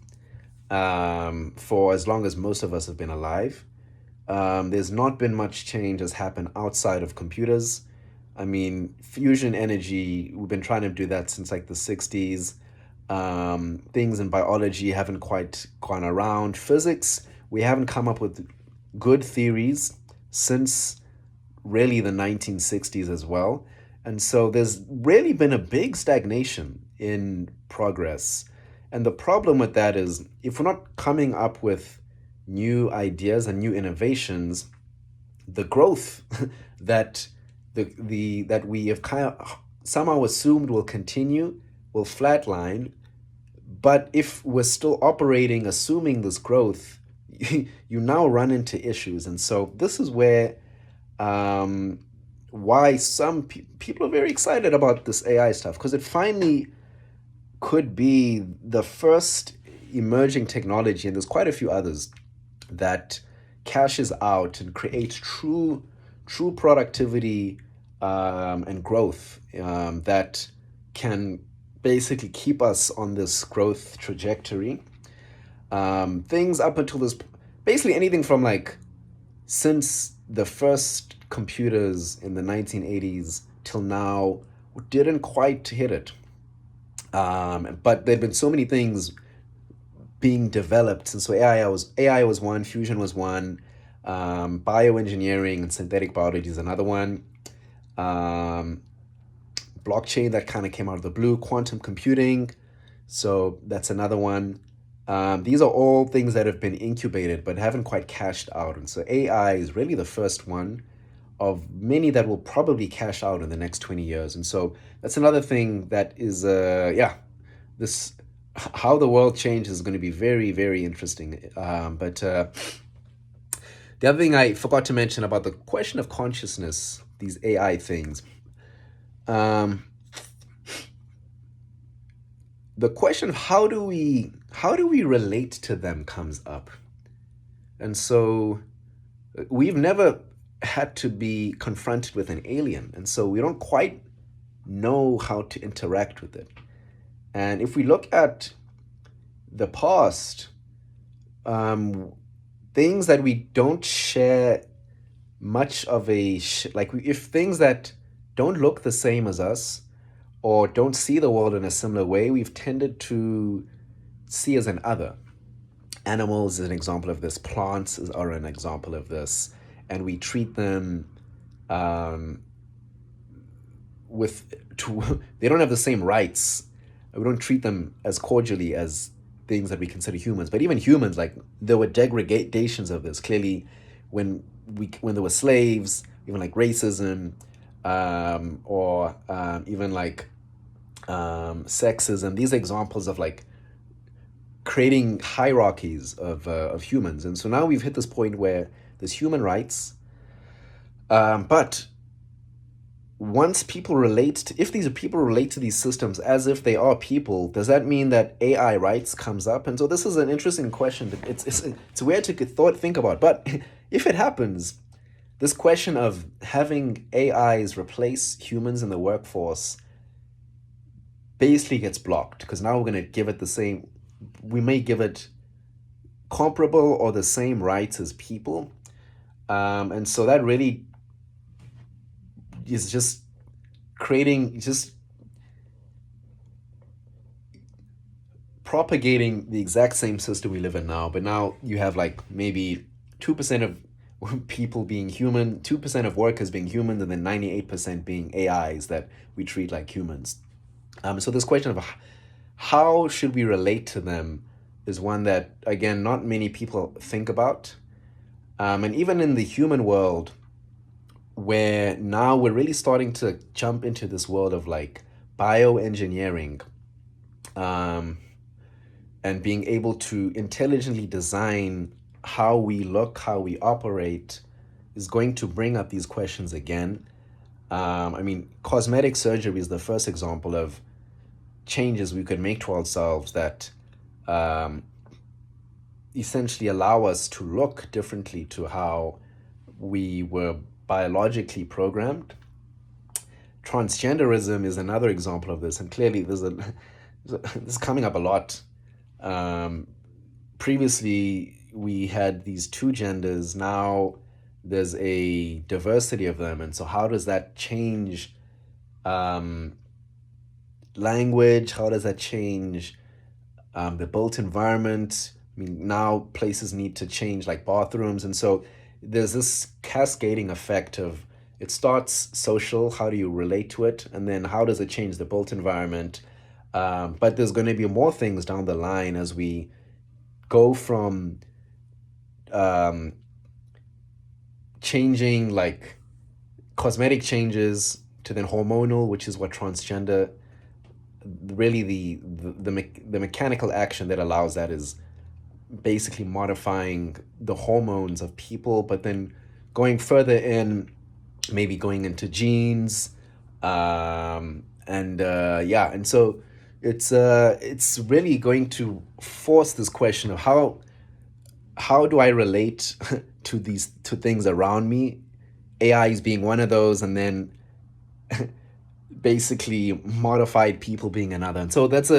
for as long as most of us have been alive. There's not been much change has happened outside of computers. I mean, fusion energy, we've been trying to do that since like the 60s. Things in biology haven't quite gone around. Physics, we haven't come up with good theories since really the 1960s as well. And so there's really been a big stagnation in progress. And the problem with that is if we're not coming up with new ideas and new innovations, the growth that that we have kind of somehow assumed will continue will flatline. But if we're still operating assuming this growth, you now run into issues. And so this is where why some people are very excited about this AI stuff, because it finally could be the first emerging technology, and there's quite a few others, that cashes out and creates true productivity and growth that can basically keep us on this growth trajectory. Things up until this, basically anything from like since the first computers in the 1980s till now didn't quite hit it. But there'd been so many things being developed, and so AI was one, fusion was one, bioengineering and synthetic biology is another one. Blockchain that kind of came out of the blue, quantum computing. So that's another one. These are all things that have been incubated but haven't quite cashed out. And so AI is really the first one of many that will probably cash out in the next 20 years. And so that's another thing that is, yeah, this how the world changes is going to be very, very interesting. But the other thing I forgot to mention about the question of consciousness, these AI things, um, the question of how do we relate to them comes up. And so we've never had to be confronted with an alien, and so we don't quite know how to interact with it. And if we look at the past, um, things that we don't share much of like if things that don't look the same as us or don't see the world in a similar way, we've tended to see as an other. Animals is an example of this. Are an example of this, and we treat them um, with they don't have the same rights. We don't treat them as cordially as things that we consider humans. But even humans, like there were degradations of this. Clearly, when there were slaves, even like racism, or even like sexism. These examples of like creating hierarchies of humans. And so now we've hit this point where there's human rights, but once people if these people relate to these systems as if they are people, does that mean that AI rights comes up? And so this is an interesting question. It's weird to think about, but if it happens, this question of having AIs replace humans in the workforce basically gets blocked, because now we're going to give it the same. We may give it comparable or the same rights as people, and so that really is just creating, just propagating the exact same system we live in now. But now you have like maybe 2% of people being human, 2% of workers being human, and then 98% being AIs that we treat like humans. So this question of how should we relate to them is one that, again, not many people think about. And even in the human world, where now we're really starting to jump into this world of like bioengineering, um, and being able to intelligently design how we look, how we operate, is going to bring up these questions again. I mean, cosmetic surgery is the first example of changes we could make to ourselves that um, essentially allow us to look differently to how we were biologically programmed. Transgenderism is another example of this, and clearly this is coming up a lot. Um, Previously, we had these two genders. Now there's a diversity of them, and so how does that change um, language? How does that change the built environment? I mean, now places need to change like bathrooms. And so there's this cascading effect of it starts social, how do you relate to it? And then how does it change the built environment? But there's going to be more things down the line as we go from um, changing like cosmetic changes to then hormonal, which is what transgender really the mechanical action that allows that is basically modifying the hormones of people, but then going further in, maybe going into genes, and yeah, and so it's really going to force this question of how do I relate to things around me, AIs being one of those, and then basically modified people being another. And so it's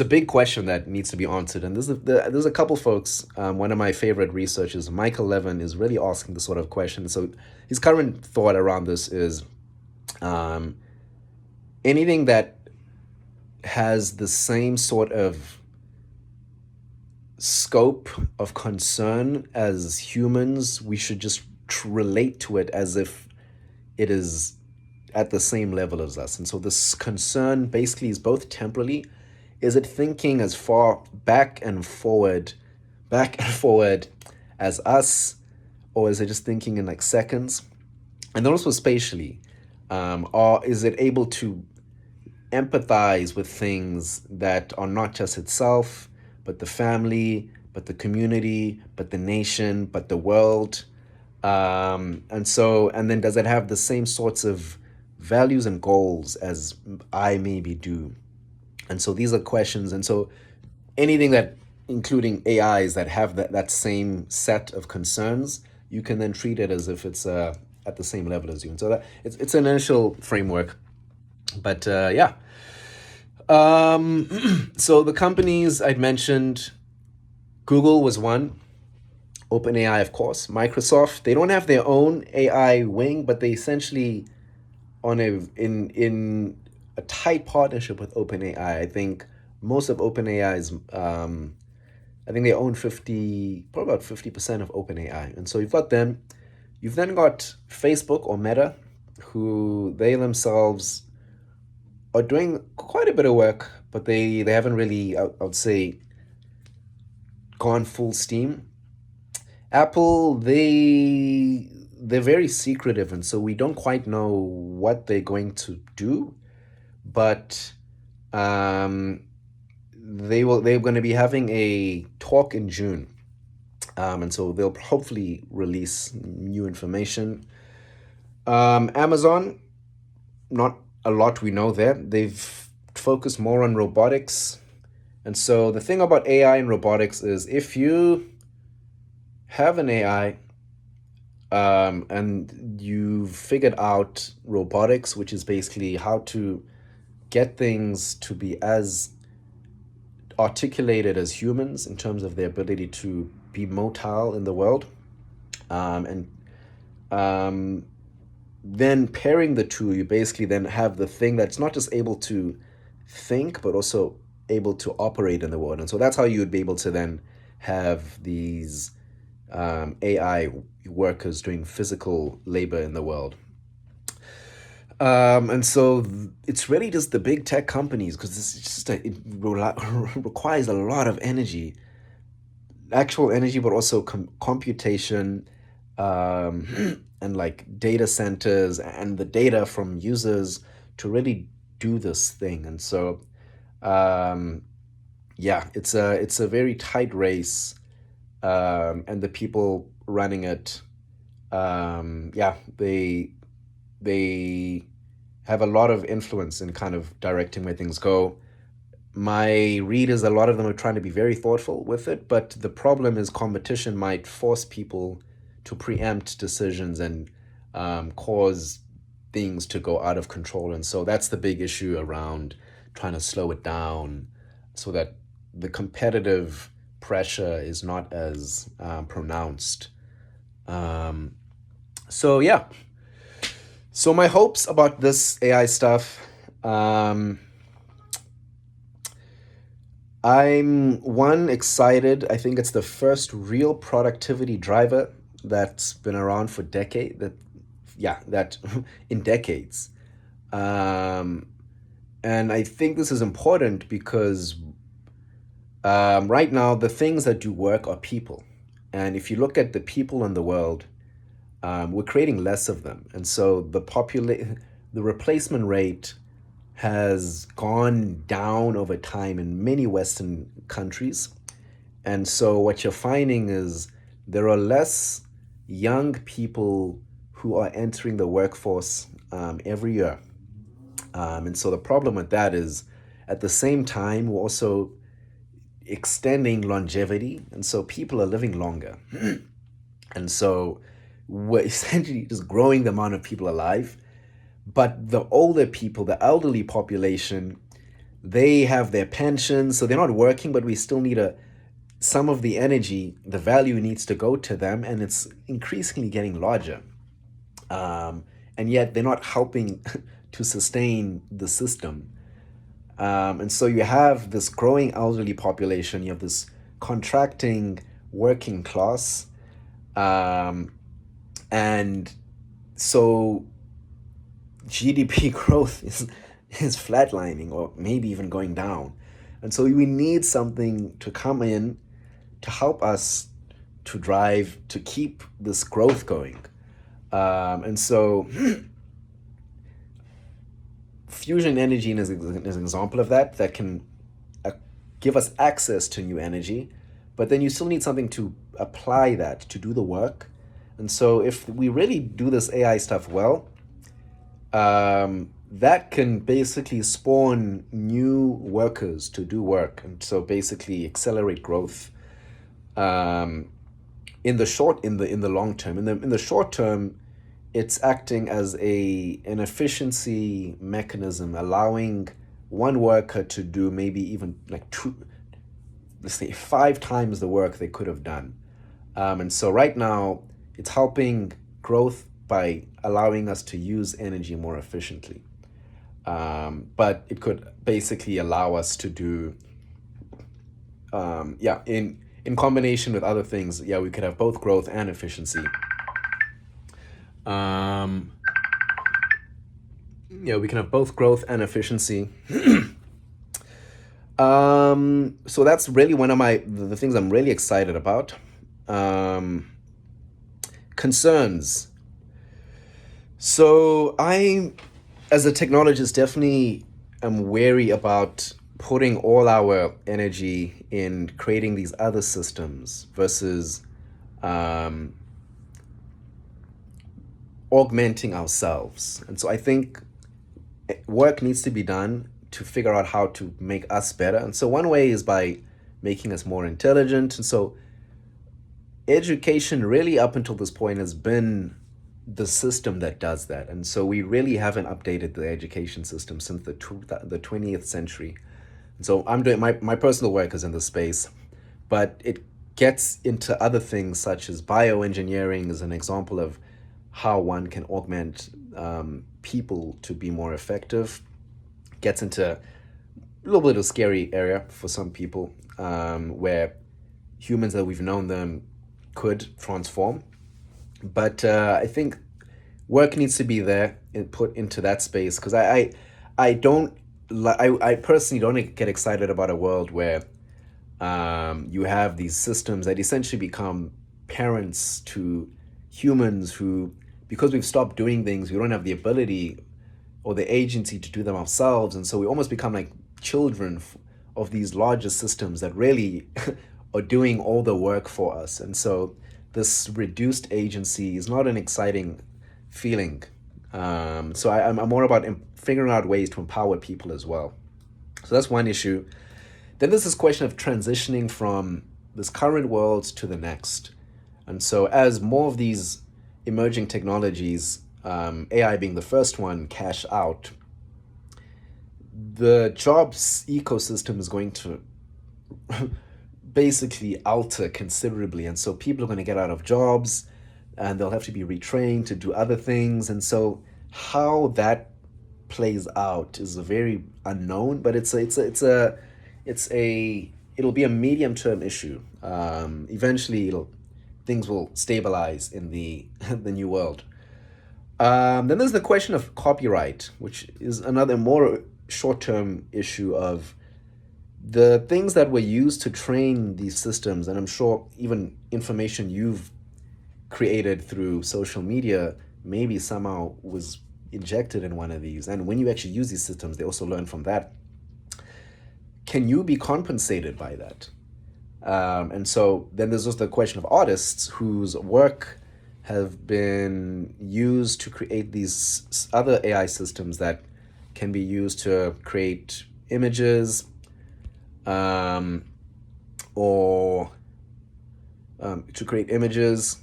a big question that needs to be answered. And there's a couple folks. One of my favorite researchers, Michael Levin, is really asking this sort of question. So his current thought around this is um, anything that has the same sort of scope of concern as humans, we should just relate to it as if it is at the same level as us. And so this concern basically is both temporally Is it thinking as far back and forward as us, or is it just thinking in like seconds? And then also spatially, or is it able to empathize with things that are not just itself, but the family, but the community, but the nation, but the world? And then does it have the same sorts of values and goals as I maybe do? And so these are questions. And so anything that, including AIs that have that same set of concerns, you can then treat it as if it's at the same level as you. And so that it's an initial framework. But yeah. So the companies I'd mentioned, Google was one, OpenAI, of course, Microsoft. They don't have their own AI wing, but they essentially on a in a tight partnership with OpenAI. I think most of OpenAI's I think they own 50, probably about 50% of OpenAI. And so you've got them. You've then got Facebook or Meta, who they themselves are doing quite a bit of work, but they haven't really, I would say, gone full steam. Apple, they're very secretive, and so we don't quite know what they're going to do. But um, they're going to be having a talk in June, and so they'll hopefully release new information. Amazon, not a lot we know there. They've focused more on robotics, and so the thing about AI and robotics is if you have an AI and you've figured out robotics, which is basically how to get things to be as articulated as humans in terms of their ability to be motile in the world, and um, then pairing the two, you basically then have the thing that's not just able to think, but also able to operate in the world. And so that's how you would be able to then have these AI workers doing physical labor in the world. And so it's really just the big tech companies because requires a lot of energy, actual energy, but also computation, and like data centers and the data from users to really do this thing. And so, um, yeah, it's a very tight race, and the people running it, yeah, they have a lot of influence in kind of directing where things go. My read is a lot of them are trying to be very thoughtful with it, but the problem is competition might force people to preempt decisions and cause things to go out of control. And so that's the big issue around trying to slow it down so that the competitive pressure is not as pronounced. Um, so, yeah. So, my hopes about this AI stuff. Um, I'm one excited. I think it's the first real productivity driver that's been around for decade that yeah, that in decades. Um, and I think this is important because right now the things that do work are people. And if you look at the people in the world, we're creating less of them. And so the replacement rate has gone down over time in many Western countries. And so what you're finding is there are less young people who are entering the workforce every year. And so the problem with that is at the same time, we're also extending longevity. And so people are living longer. And so we're essentially just growing the amount of people alive. But the older people, the elderly population, they have their pensions, so they're not working, but we still need some of the energy, the value needs to go to them, and it's increasingly getting larger. And yet they're not helping to sustain the system. And so you have this growing elderly population, you have this contracting working class, um, and so GDP growth is flatlining or maybe even going down. And so we need something to come in to help us to drive, to keep this growth going. And so fusion energy is an example of that, that can uh, give us access to new energy, but then you still need something to apply that, to do the work. And so if we really do this AI stuff well, that can basically spawn new workers to do work, and so basically accelerate growth in the long term. In the short term, it's acting as an efficiency mechanism, allowing one worker to do maybe even like two, let's say 5 times the work they could have done. And so right now, it's helping growth by allowing us to use energy more efficiently. But it could basically allow us to do, yeah, in combination with other things, yeah, we could have both growth and efficiency. Um, yeah, we can have both growth and efficiency. So that's really one of the things I'm really excited about. Concerns. So I, as a technologist, definitely am wary about putting all our energy in creating these other systems versus um, augmenting ourselves. And so I think work needs to be done to figure out how to make us better. And so one way is by making us more intelligent. And so education really up until this point has been the system that does that. And so we really haven't updated the education system since the 20th century. And so I'm doing my personal work is in the space, but it gets into other things such as bioengineering is an example of how one can augment people to be more effective. Gets into a little bit of a scary area for some people, where humans that we've known them could transform. But I think work needs to be there and put into that space, because I don't I personally don't get excited about a world where you have these systems that essentially become parents to humans who, because we've stopped doing things, we don't have the ability or the agency to do them ourselves, and so we almost become like children of these larger systems that really are doing all the work for us. And so this reduced agency is not an exciting feeling. So I'm more about figuring out ways to empower people as well. So that's one issue. Then there's this question of transitioning from this current world to the next. And so as more of these emerging technologies, AI being the first one, cash out, the jobs ecosystem is going to basically alter considerably. And so people are going to get out of jobs and they'll have to be retrained to do other things. And so how that plays out is a very unknown, but it'll be a medium term issue. Eventually things will stabilize in the the new world. Then there's the question of copyright, which is another more short-term issue of the things that were used to train these systems. And I'm sure even information you've created through social media maybe somehow was injected in one of these. And when you actually use these systems, they also learn from that. Can you be compensated by that? And so then there's also the question of artists whose work have been used to create these other AI systems that can be used to create images, or to create images,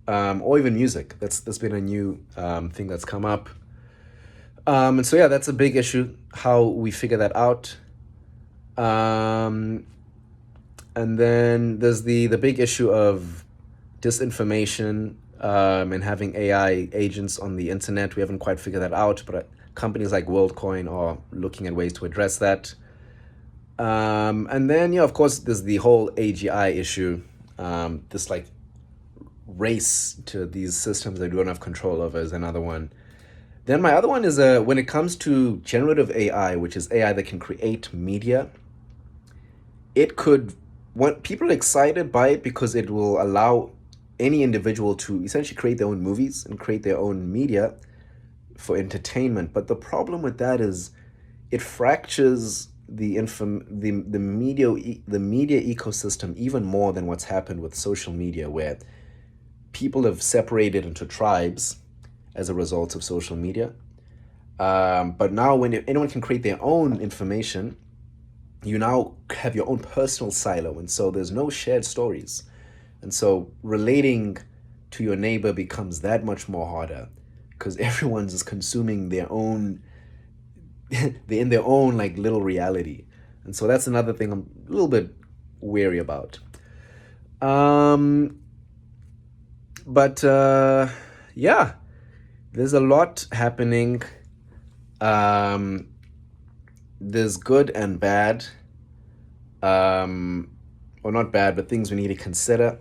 or even music. That's been a new thing that's come up. And so yeah, that's a big issue, how we figure that out. And then there's the big issue of disinformation, and having AI agents on the internet. We haven't quite figured that out, but companies like WorldCoin are looking at ways to address that. And then, yeah, of course, there's the whole AGI issue, this like race to these systems that we don't have control over is another one. Then my other one is when it comes to generative AI, which is AI that can create media. it could, what people are excited by it because it will allow any individual to essentially create their own movies and create their own media for entertainment. But the problem with that is it fractures the media ecosystem even more than what's happened with social media, where people have separated into tribes as a result of social media. But now, when anyone can create their own information, you now have your own personal silo, and so there's no shared stories, and so relating to your neighbor becomes that much more harder because everyone's just consuming their own, they're in their own like little reality, and so that's another thing I'm a little bit wary about. Um, but yeah, there's a lot happening. Um, there's good and bad, um, or not bad, but things we need to consider.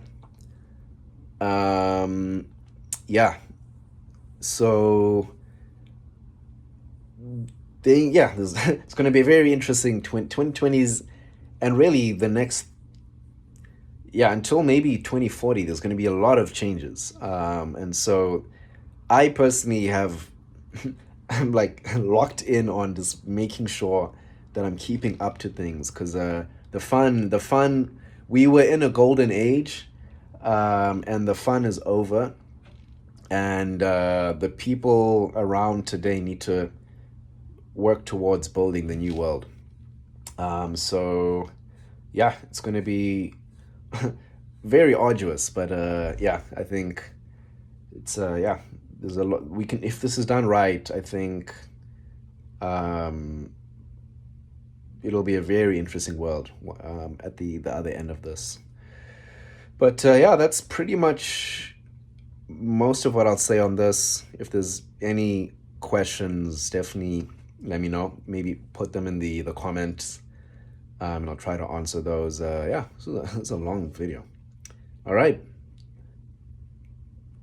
Um, yeah, so it's going to be a very interesting 2020s, and really the next, yeah, until maybe 2040, there's going to be a lot of changes. And so I personally have, I'm like locked in on just making sure that I'm keeping up to things because we were in a golden age, and the fun is over, and the people around today need to work towards building the new world. So yeah, it's going to be very arduous, but yeah, I think it's yeah, there's a lot we can, if this is done right, I think um, it'll be a very interesting world at the other end of this. But yeah, that's pretty much most of what I'll say on this. If there's any questions, definitely let me know. Maybe put them in the comments, and I'll try to answer those. Yeah, so it's a long video. All right.